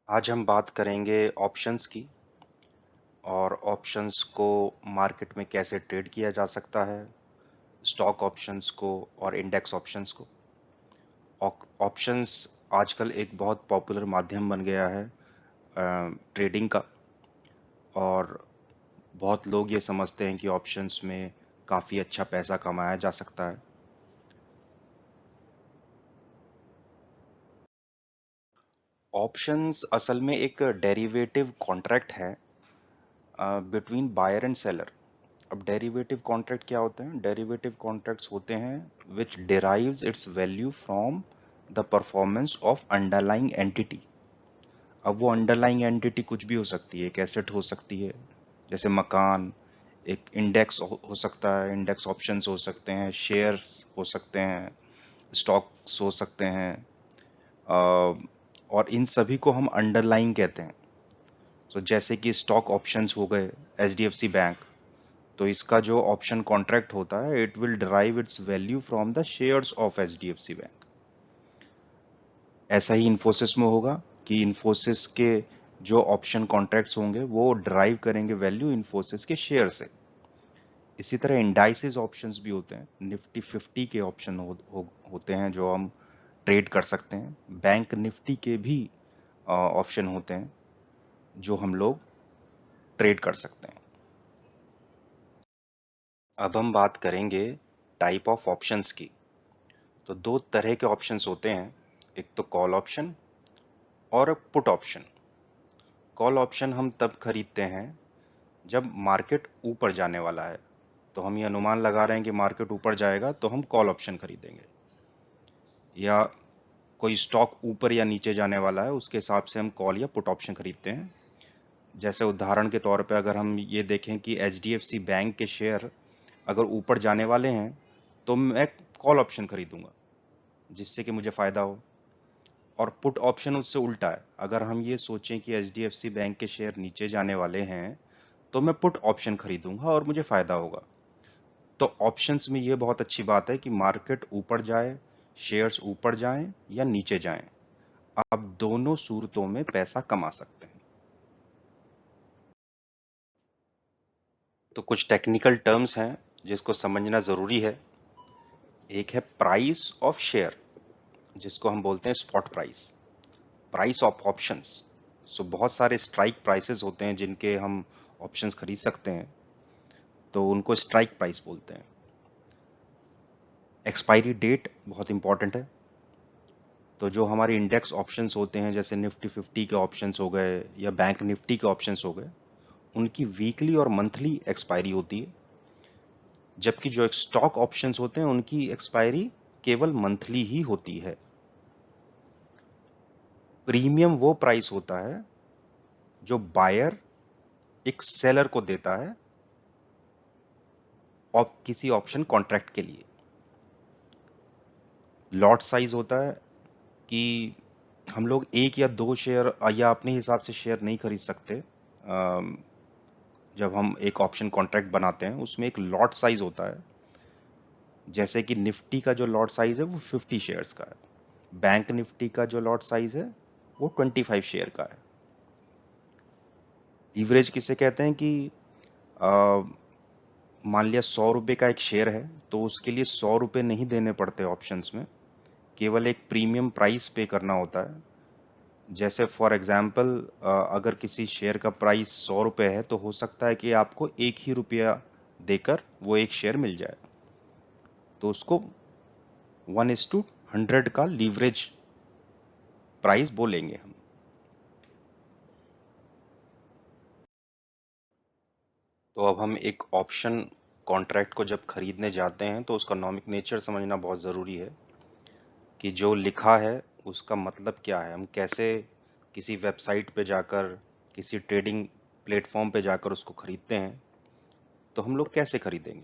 आज हम बात करेंगे ऑप्शंस की और ऑप्शंस को मार्केट में कैसे ट्रेड किया जा सकता है, स्टॉक ऑप्शंस को और इंडेक्स ऑप्शंस को। ऑप्शंस आजकल एक बहुत पॉपुलर माध्यम बन गया है ट्रेडिंग का। और बहुत लोग ये समझते हैं कि ऑप्शंस में काफ़ी अच्छा पैसा कमाया जा सकता है। ऑप्शंस असल में एक डेरिवेटिव कॉन्ट्रैक्ट है बिटवीन बायर एंड सेलर। अब डेरिवेटिव कॉन्ट्रैक्ट क्या होते हैं? डेरिवेटिव कॉन्ट्रैक्ट्स होते हैं which derives its value from the performance of underlying entity. अब वो अंडरलाइंग एंटिटी कुछ भी हो सकती है, एक एसेट हो सकती है जैसे मकान, एक इंडेक्स हो सकता है, इंडेक्स ऑप्शंस हो सकते हैं, शेयर्स हो सकते हैं, स्टॉक्स हो सकते हैं। और इन सभी को हम अंडरलाइंग कहते हैं। तो जैसे कि स्टॉक ऑप्शंस हो गए एचडीएफसी बैंक, तो इसका जो ऑप्शन कॉन्ट्रैक्ट होता है it will derive it's value from the shares of HDFC bank. ऐसा ही इन्फोसिस में होगा कि इन्फोसिस के जो ऑप्शन कॉन्ट्रैक्ट्स होंगे वो डिराइव करेंगे वैल्यू इन्फोसिस के शेयर से। इसी तरह इंडाइसिस ऑप्शंस भी होते हैं, निफ्टी 50 के ऑप्शन होते हैं जो हम ट्रेड कर सकते हैं। बैंक निफ्टी के भी ऑप्शन होते हैं जो हम लोग ट्रेड कर सकते हैं। अब हम बात करेंगे टाइप ऑफ ऑप्शंस की। तो दो तरह के ऑप्शंस होते हैं, एक तो कॉल ऑप्शन और पुट ऑप्शन। कॉल ऑप्शन हम तब खरीदते हैं जब मार्केट ऊपर जाने वाला है। तो हम ये अनुमान लगा रहे हैं कि मार्केट ऊपर जाएगा तो हम कॉल ऑप्शन खरीदेंगे, या कोई स्टॉक ऊपर या नीचे जाने वाला है उसके हिसाब से हम कॉल या पुट ऑप्शन खरीदते हैं। जैसे उदाहरण के तौर पे अगर हम ये देखें कि एचडीएफसी बैंक के शेयर अगर ऊपर जाने वाले हैं तो मैं कॉल ऑप्शन खरीदूंगा जिससे कि मुझे फायदा हो। और पुट ऑप्शन उससे उल्टा है, अगर हम ये सोचें कि एचडीएफसी बैंक के शेयर नीचे जाने वाले हैं तो मैं पुट ऑप्शन खरीदूंगा और मुझे फायदा होगा। तो ऑप्शंस में ये बहुत अच्छी बात है कि मार्केट ऊपर जाए, शेयर्स ऊपर जाएं या नीचे जाएं, आप दोनों सूरतों में पैसा कमा सकते हैं। तो कुछ टेक्निकल टर्म्स हैं जिसको समझना जरूरी है। एक है प्राइस ऑफ शेयर, जिसको हम बोलते हैं spot price, price of options. So बहुत सारे स्ट्राइक प्राइसेस होते हैं जिनके हम ऑप्शंस खरीद सकते हैं, तो उनको स्ट्राइक प्राइस बोलते हैं। एक्सपायरी डेट बहुत इंपॉर्टेंट है। तो जो हमारे इंडेक्स ऑप्शंस होते हैं जैसे निफ्टी 50 के ऑप्शंस हो गए या बैंक निफ्टी के ऑप्शंस हो गए, उनकी वीकली और मंथली एक्सपायरी होती है। जबकि जो स्टॉक ऑप्शंस होते हैं उनकी एक्सपायरी केवल मंथली ही होती है। प्रीमियम वो प्राइस होता है जो बायर एक सेलर को देता है और किसी ऑप्शन कॉन्ट्रैक्ट के लिए। लॉट साइज होता है कि हम लोग एक या दो शेयर या अपने हिसाब से शेयर नहीं खरीद सकते। जब हम एक ऑप्शन कॉन्ट्रैक्ट बनाते हैं उसमें एक लॉट साइज होता है। जैसे कि निफ्टी का जो लॉट साइज है वो 50 शेयर्स का है, बैंक निफ्टी का जो लॉट साइज है वो 25 शेयर का है। लीवरेज किसे कहते हैं कि आ, मान लिया 100 रुपए का एक शेयर है तो उसके लिए 100 रुपए नहीं देने पड़ते ऑप्शंस में, केवल एक प्रीमियम प्राइस पे करना होता है। जैसे फॉर एग्जाम्पल अगर किसी शेयर का प्राइस 100 रुपए है तो हो सकता है कि आपको 1 ही रुपया देकर वो एक शेयर मिल जाए। तो उसको 1:100 का लीवरेज प्राइस बोलेंगे हम। तो अब हम एक ऑप्शन कॉन्ट्रैक्ट को जब खरीदने जाते हैं तो उसका नॉमिक नेचर समझना बहुत ज़रूरी है कि जो लिखा है उसका मतलब क्या है। हम कैसे किसी वेबसाइट पे जाकर, किसी ट्रेडिंग प्लेटफॉर्म पे जाकर उसको खरीदते हैं, तो हम लोग कैसे खरीदेंगे।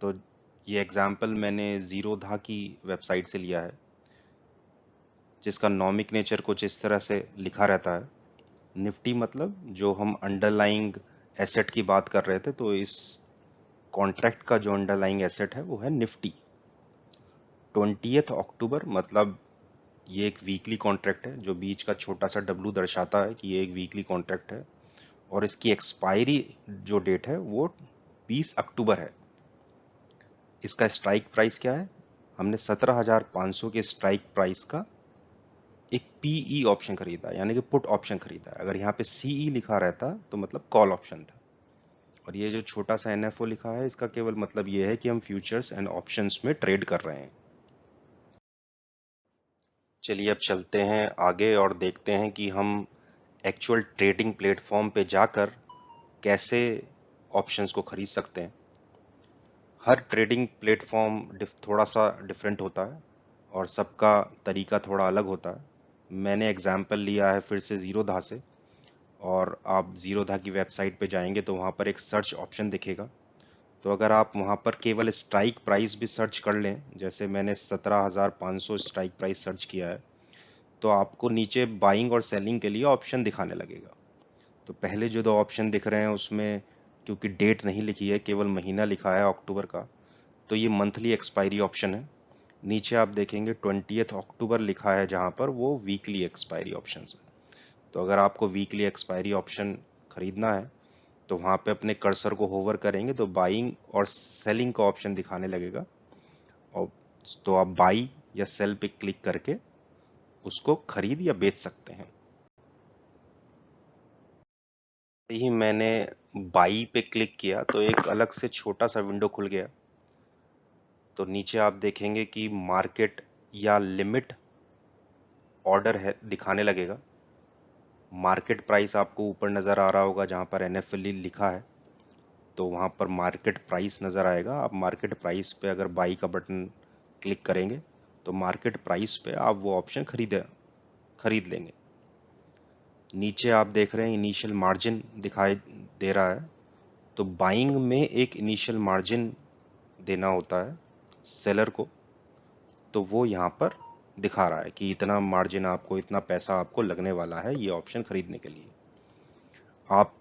तो ये एग्जाम्पल मैंने जीरो धा की वेबसाइट से लिया है, जिसका नॉमिक नेचर कुछ इस तरह से लिखा रहता है। निफ्टी मतलब जो हम अंडरलाइंग एसेट की बात कर रहे थे, तो इस कॉन्ट्रैक्ट का जो अंडरलाइंग एसेट है वो है निफ्टी। 20th अक्टूबर मतलब ये एक वीकली कॉन्ट्रैक्ट है, जो बीच का छोटा सा डब्लू दर्शाता है कि ये एक वीकली कॉन्ट्रैक्ट है, और इसकी एक्सपायरी जो डेट है वो 20 अक्टूबर है। इसका स्ट्राइक प्राइस क्या है? हमने 17,500 के स्ट्राइक प्राइस का एक पीई ऑप्शन खरीदा, यानी कि पुट ऑप्शन खरीदा है। अगर यहाँ पे सीई लिखा रहता तो मतलब कॉल ऑप्शन था, और ये जो छोटा सा एनएफओ लिखा है, इसका केवल मतलब ये है कि हम फ्यूचर्स एंड ऑप्शंस में ट्रेड कर रहे हैं। चलिए अब चलते हैं आगे और देखते हैं कि हम एक्चुअल ट्रेडिंग प्लेटफॉर्म पे जाकर कैसे ऑप्शंस को खरीद सकते हैं। हर ट्रेडिंग प्लेटफॉर्म थोड़ा सा डिफरेंट होता है और सबका तरीका थोड़ा अलग होता है। मैंने एग्जाम्पल लिया है फिर से ज़ीरोधा से, और आप ज़ीरोधा की वेबसाइट पे जाएंगे तो वहाँ पर एक सर्च ऑप्शन दिखेगा। तो अगर आप वहाँ पर केवल स्ट्राइक प्राइस भी सर्च कर लें, जैसे मैंने 17,500 स्ट्राइक प्राइस सर्च किया है, तो आपको नीचे बाइंग और सेलिंग के लिए ऑप्शन दिखाने लगेगा। तो पहले जो दो ऑप्शन दिख रहे हैं उसमें क्योंकि डेट नहीं लिखी है, केवल महीना लिखा है अक्टूबर का, तो ये मंथली एक्सपायरी ऑप्शन है। नीचे आप देखेंगे 20 अक्टूबर लिखा है, जहाँ पर वो वीकली एक्सपायरी ऑप्शन है। तो अगर आपको वीकली एक्सपायरी ऑप्शन खरीदना है तो वहाँ पे अपने कर्सर को होवर करेंगे तो बाइंग और सेलिंग का ऑप्शन दिखाने लगेगा, और तो आप बाई या सेल पे क्लिक करके उसको खरीद या बेच सकते हैं। ही मैंने बाई पे क्लिक किया तो एक अलग से छोटा सा विंडो खुल गया। तो नीचे आप देखेंगे कि मार्केट या लिमिट ऑर्डर है दिखाने लगेगा। मार्केट प्राइस आपको ऊपर नज़र आ रहा होगा, जहाँ पर एनएफएल लिखा है, तो वहाँ पर मार्केट प्राइस नज़र आएगा। आप मार्केट प्राइस पे अगर बाई का बटन क्लिक करेंगे तो मार्केट प्राइस पे आप वो ऑप्शन खरीद लेंगे। नीचे आप देख रहे हैं इनिशियल मार्जिन दिखाई दे रहा है। तो बाइंग में एक इनिशियल मार्जिन देना होता है सेलर को, तो वो यहाँ पर दिखा रहा है कि इतना मार्जिन आपको, इतना पैसा आपको लगने वाला है ये ऑप्शन खरीदने के लिए। आप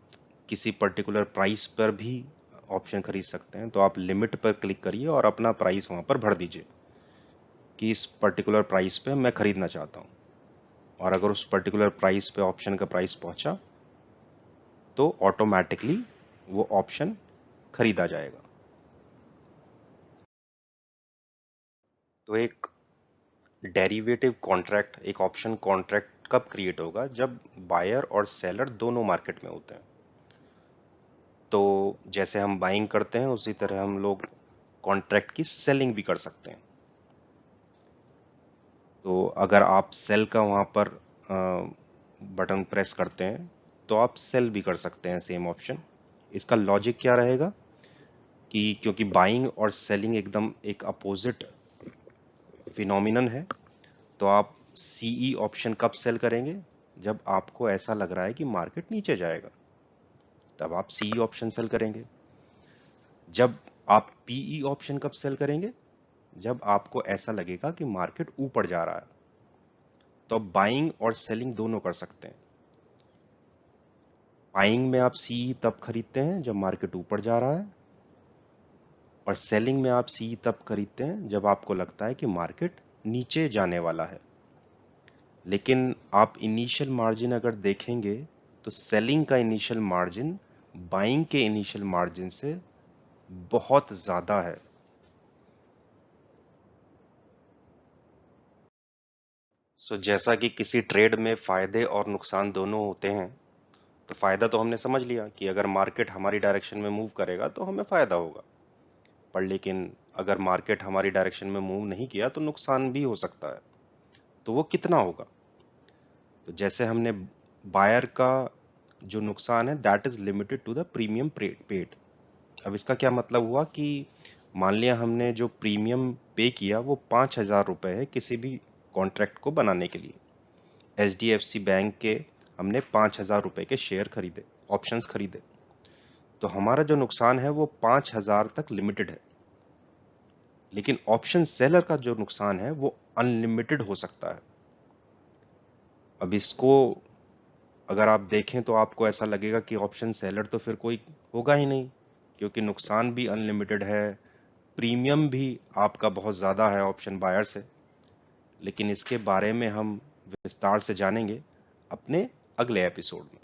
किसी पर्टिकुलर प्राइस पर भी ऑप्शन खरीद सकते हैं। तो आप लिमिट पर क्लिक करिए और अपना प्राइस वहाँ पर भर दीजिए कि इस पर्टिकुलर प्राइस पे मैं खरीदना चाहता हूँ, और अगर उस पर्टिकुलर प्राइस पे ऑप्शन का प्राइस पहुंचा तो ऑटोमेटिकली वो ऑप्शन खरीदा जाएगा। तो एक डेरिवेटिव कॉन्ट्रैक्ट, एक ऑप्शन कॉन्ट्रैक्ट कब क्रिएट होगा? जब बायर और सेलर दोनों मार्केट में होते हैं। तो जैसे हम बाइंग करते हैं उसी तरह हम लोग कॉन्ट्रैक्ट की सेलिंग भी कर सकते हैं। तो अगर आप सेल का वहाँ पर बटन प्रेस करते हैं तो आप सेल भी कर सकते हैं सेम ऑप्शन। इसका लॉजिक क्या रहेगा कि क्योंकि बाइंग और सेलिंग एकदम एक अपोजिट फिनोमिनन है, तो आप सीई ऑप्शन कब सेल करेंगे? जब आपको ऐसा लग रहा है कि मार्केट नीचे जाएगा, तब आप सीई ऑप्शन सेल करेंगे। जब आप पीई ऑप्शन कब सेल करेंगे? जब आपको ऐसा लगेगा कि मार्केट ऊपर जा रहा है, तो आप बाइंग और सेलिंग दोनों कर सकते हैं। बाइंग में आप सीई तब खरीदते हैं जब मार्केट ऊपर जा रहा है, और सेलिंग में आप सीई तब खरीदते हैं जब आपको लगता है कि मार्केट नीचे जाने वाला है। लेकिन आप इनिशियल मार्जिन अगर देखेंगे तो सेलिंग का इनिशियल मार्जिन बाइंग के इनिशियल मार्जिन से बहुत ज्यादा है। जैसा कि किसी ट्रेड में फायदे और नुकसान दोनों होते हैं, तो फायदा तो हमने समझ लिया कि अगर मार्केट हमारी डायरेक्शन में मूव करेगा तो हमें फायदा होगा, पर लेकिन अगर मार्केट हमारी डायरेक्शन में मूव नहीं किया तो नुकसान भी हो सकता है। तो वो कितना होगा? तो जैसे हमने बायर का जो नुकसान है that is limited to the premium paid. अब इसका क्या मतलब हुआ कि मान लिया हमने जो प्रीमियम पे किया वो 5,000 रुपये है किसी भी कॉन्ट्रैक्ट को बनाने के लिए। एचडीएफसी बैंक के हमने 5,000 रुपये के शेयर खरीदे, ऑप्शंस खरीदे, तो हमारा जो नुकसान है वो 5,000 तक लिमिटेड है। लेकिन ऑप्शन सेलर का जो नुकसान है वो अनलिमिटेड हो सकता है। अब इसको अगर आप देखें तो आपको ऐसा लगेगा कि ऑप्शन सेलर तो फिर कोई होगा ही नहीं, क्योंकि नुकसान भी अनलिमिटेड है, प्रीमियम भी आपका बहुत ज़्यादा है ऑप्शन बायर से। लेकिन इसके बारे में हम विस्तार से जानेंगे अपने अगले एपिसोड में।